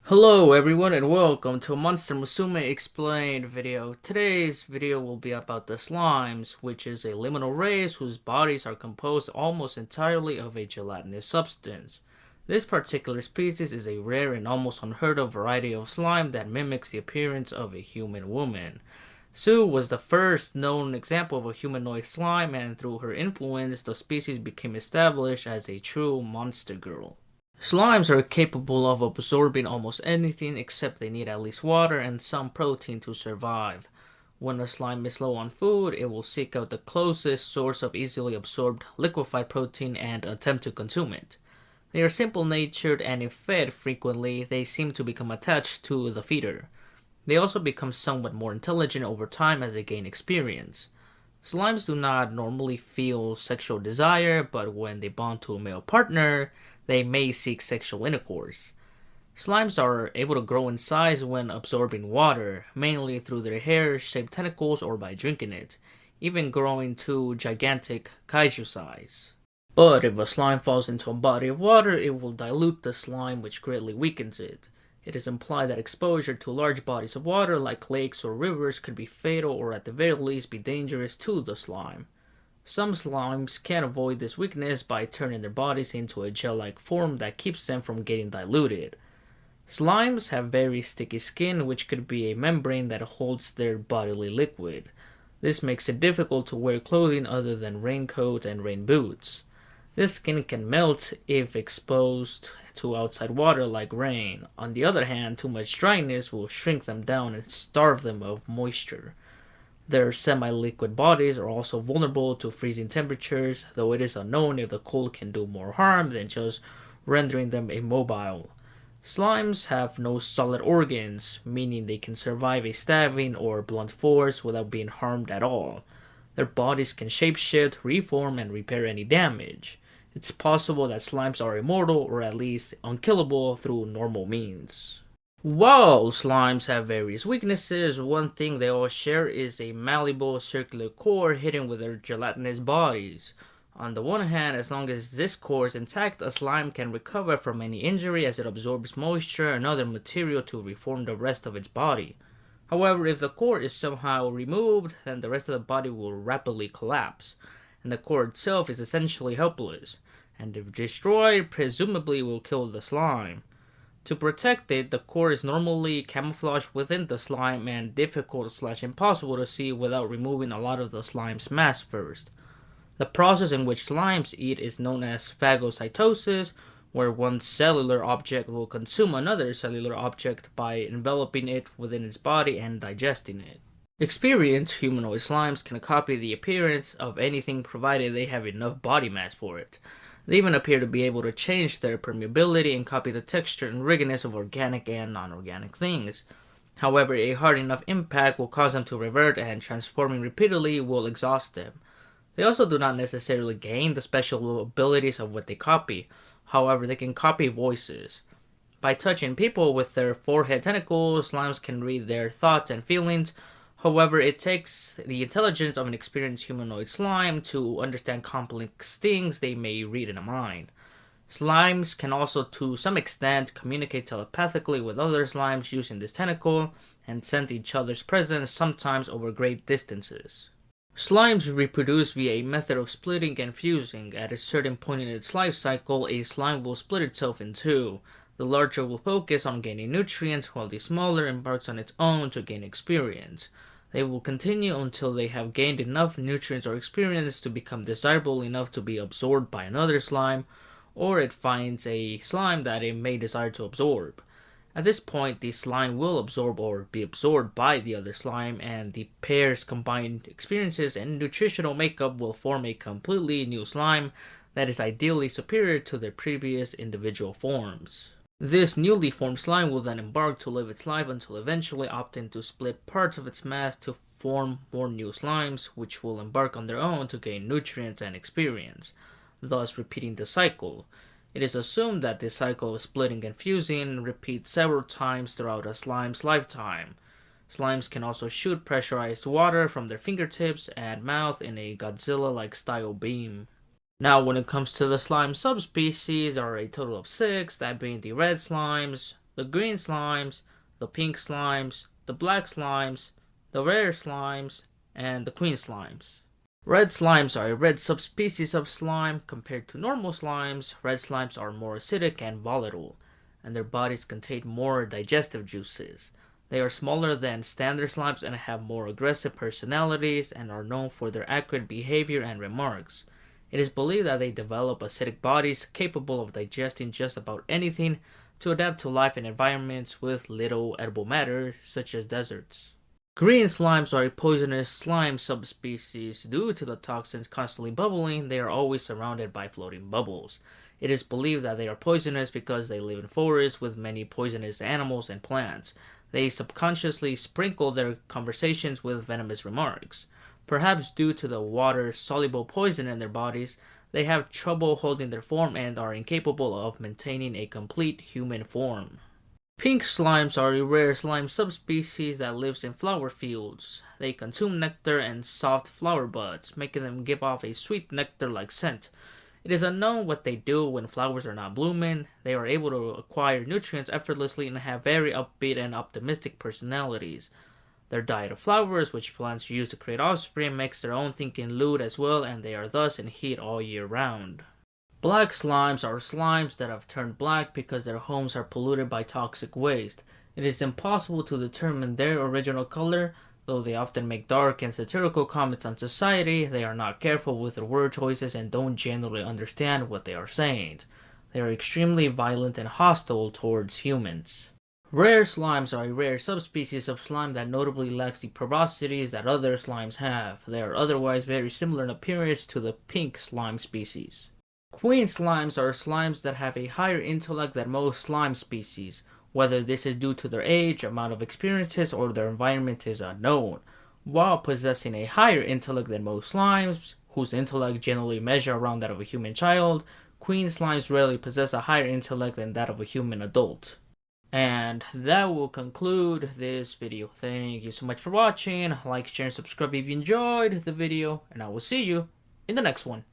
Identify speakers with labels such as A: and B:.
A: Hello everyone and welcome to a Monster Musume Explained video. Today's video will be about the slimes, which is a liminal race whose bodies are composed almost entirely of a gelatinous substance. This particular species is a rare and almost unheard of variety of slime that mimics the appearance of a human woman. Sue was the first known example of a humanoid slime, and through her influence, the species became established as a true monster girl. Slimes are capable of absorbing almost anything, except they need at least water and some protein to survive. When a slime is low on food, it will seek out the closest source of easily absorbed liquefied protein and attempt to consume it. They are simple-natured, and if fed frequently, they seem to become attached to the feeder. They also become somewhat more intelligent over time as they gain experience. Slimes do not normally feel sexual desire, but when they bond to a male partner, they may seek sexual intercourse. Slimes are able to grow in size when absorbing water, mainly through their hair-shaped tentacles or by drinking it, even growing to gigantic kaiju size. But if a slime falls into a body of water, it will dilute the slime, which greatly weakens it. It is implied that exposure to large bodies of water like lakes or rivers could be fatal or at the very least be dangerous to the slime. Some slimes can avoid this weakness by turning their bodies into a gel-like form that keeps them from getting diluted. Slimes have very sticky skin, which could be a membrane that holds their bodily liquid. This makes it difficult to wear clothing other than raincoat and rain boots. This skin can melt if exposed to outside water like rain. On the other hand, too much dryness will shrink them down and starve them of moisture. Their semi-liquid bodies are also vulnerable to freezing temperatures, though it is unknown if the cold can do more harm than just rendering them immobile. Slimes have no solid organs, meaning they can survive a stabbing or blunt force without being harmed at all. Their bodies can shapeshift, reform, and repair any damage. It's possible that slimes are immortal or at least unkillable through normal means. While slimes have various weaknesses, one thing they all share is a malleable circular core hidden with their gelatinous bodies. On the one hand, as long as this core is intact, a slime can recover from any injury as it absorbs moisture and other material to reform the rest of its body. However, if the core is somehow removed, then the rest of the body will rapidly collapse, and the core itself is essentially helpless, and if destroyed, presumably will kill the slime. To protect it, the core is normally camouflaged within the slime and difficult/impossible to see without removing a lot of the slime's mass first. The process in which slimes eat is known as phagocytosis, where one cellular object will consume another cellular object by enveloping it within its body and digesting it. Experienced humanoid slimes can copy the appearance of anything provided they have enough body mass for it. They even appear to be able to change their permeability and copy the texture and rigidness of organic and non-organic things. However, a hard enough impact will cause them to revert, and transforming repeatedly will exhaust them. They also do not necessarily gain the special abilities of what they copy. However, they can copy voices. By touching people with their forehead tentacles, slimes can read their thoughts and feelings. However, it takes the intelligence of an experienced humanoid slime to understand complex things they may read in a mind. Slimes can also, to some extent, communicate telepathically with other slimes using this tentacle and sense each other's presence, sometimes over great distances. Slimes reproduce via a method of splitting and fusing. At a certain point in its life cycle, a slime will split itself in two. The larger will focus on gaining nutrients, while the smaller embarks on its own to gain experience. They will continue until they have gained enough nutrients or experience to become desirable enough to be absorbed by another slime, or it finds a slime that it may desire to absorb. At this point, the slime will absorb or be absorbed by the other slime, and the pair's combined experiences and nutritional makeup will form a completely new slime that is ideally superior to their previous individual forms. This newly formed slime will then embark to live its life until eventually opting to split parts of its mass to form more new slimes, which will embark on their own to gain nutrients and experience, thus repeating the cycle. It is assumed that this cycle of splitting and fusing repeats several times throughout a slime's lifetime. Slimes can also shoot pressurized water from their fingertips and mouth in a Godzilla-like style beam. Now, when it comes to the slime subspecies, there are a total of 6, that being the red slimes, the green slimes, the pink slimes, the black slimes, the rare slimes, and the queen slimes. Red slimes are a red subspecies of slime. Compared to normal slimes, red slimes are more acidic and volatile, and their bodies contain more digestive juices. They are smaller than standard slimes and have more aggressive personalities and are known for their accurate behavior and remarks. It is believed that they develop acidic bodies capable of digesting just about anything to adapt to life in environments with little edible matter, such as deserts. Green slimes are a poisonous slime subspecies. Due to the toxins constantly bubbling, they are always surrounded by floating bubbles. It is believed that they are poisonous because they live in forests with many poisonous animals and plants. They subconsciously sprinkle their conversations with venomous remarks. Perhaps due to the water-soluble poison in their bodies, they have trouble holding their form and are incapable of maintaining a complete human form. Pink slimes are a rare slime subspecies that lives in flower fields. They consume nectar and soft flower buds, making them give off a sweet nectar-like scent. It is unknown what they do when flowers are not blooming. They are able to acquire nutrients effortlessly and have very upbeat and optimistic personalities. Their diet of flowers, which plants use to create offspring, makes their own thinking lewd as well, and they are thus in heat all year round. Black slimes are slimes that have turned black because their homes are polluted by toxic waste. It is impossible to determine their original color. Though they often make dark and satirical comments on society, they are not careful with their word choices and don't generally understand what they are saying. They are extremely violent and hostile towards humans. Rare slimes are a rare subspecies of slime that notably lacks the proboscides that other slimes have. They are otherwise very similar in appearance to the pink slime species. Queen slimes are slimes that have a higher intellect than most slime species. Whether this is due to their age, amount of experiences, or their environment is unknown. While possessing a higher intellect than most slimes, whose intellect generally measure around that of a human child, queen slimes rarely possess a higher intellect than that of a human adult. And that will conclude this video. Thank you so much for watching. Like, share, and subscribe if you enjoyed the video, and I will see you in the next one.